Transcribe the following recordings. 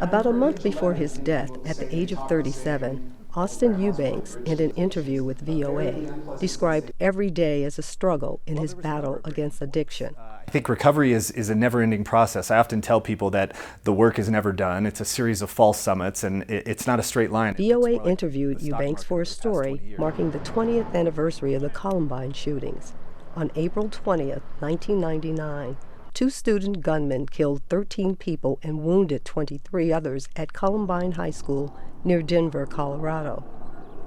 About a month before his death, at the age of 37, Austin Eubanks, in an interview with VOA, described every day as a struggle in his battle against addiction. I think recovery is a never-ending process. I often tell people that the work is never done. It's a series of false summits, and it's not a straight line. VOA interviewed Eubanks for a story marking the 20th anniversary of the Columbine shootings. On April 20th, 1999, two student gunmen killed 13 people and wounded 23 others at Columbine High School near Denver, Colorado.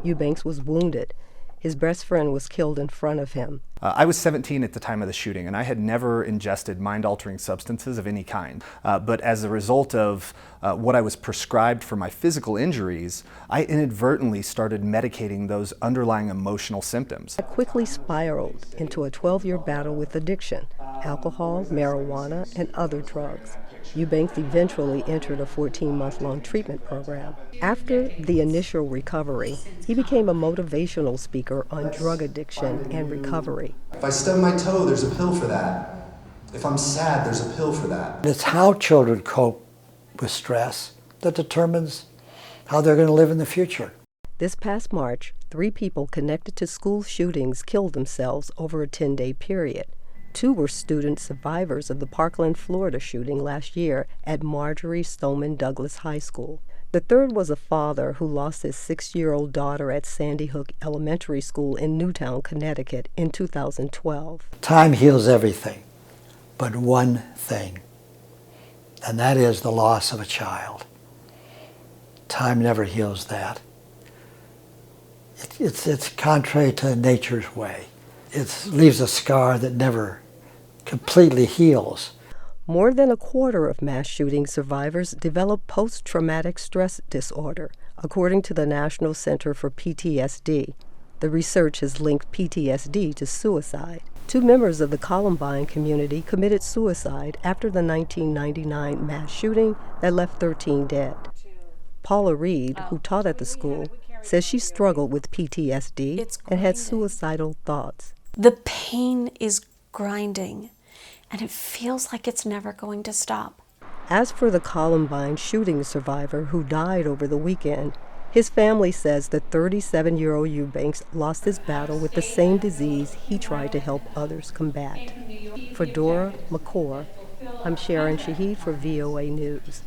Eubanks was wounded. His best friend was killed in front of him. I was 17 at the time of the shooting, and I had never ingested mind-altering substances of any kind. But as a result of what I was prescribed for my physical injuries, I inadvertently started medicating those underlying emotional symptoms. I quickly spiraled into a 12-year battle with addiction, alcohol, marijuana, and other drugs. Eubanks eventually entered a 14-month-long treatment program. After the initial recovery, he became a motivational speaker on drug addiction and recovery. If I stub my toe, there's a pill for that. If I'm sad, there's a pill for that. It's how children cope with stress that determines how they're going to live in the future. This past March, 3 people connected to school shootings killed themselves over a 10-day period. 2 were student survivors of the Parkland, Florida shooting last year at Marjorie Stoneman Douglas High School. The third was a father who lost his 6-year-old daughter at Sandy Hook Elementary School in Newtown, Connecticut in 2012. Time heals everything, but one thing, and that is the loss of a child. Time never heals that. It's contrary to nature's way. It leaves a scar that never completely heals. More than a quarter of mass shooting survivors develop post-traumatic stress disorder, according to the National Center for PTSD. The research has linked PTSD to suicide. 2 members of the Columbine community committed suicide after the 1999 mass shooting that left 13 dead. Paula Reed, who taught at the school, says she struggled with PTSD and had suicidal thoughts. The pain is grinding, and it feels like it's never going to stop. As for the Columbine shooting survivor who died over the weekend, his family says the 37-year-old Eubanks lost his battle with the same disease he tried to help others combat. For Dora, Mekouar, I'm Sharon Shahid for VOA News.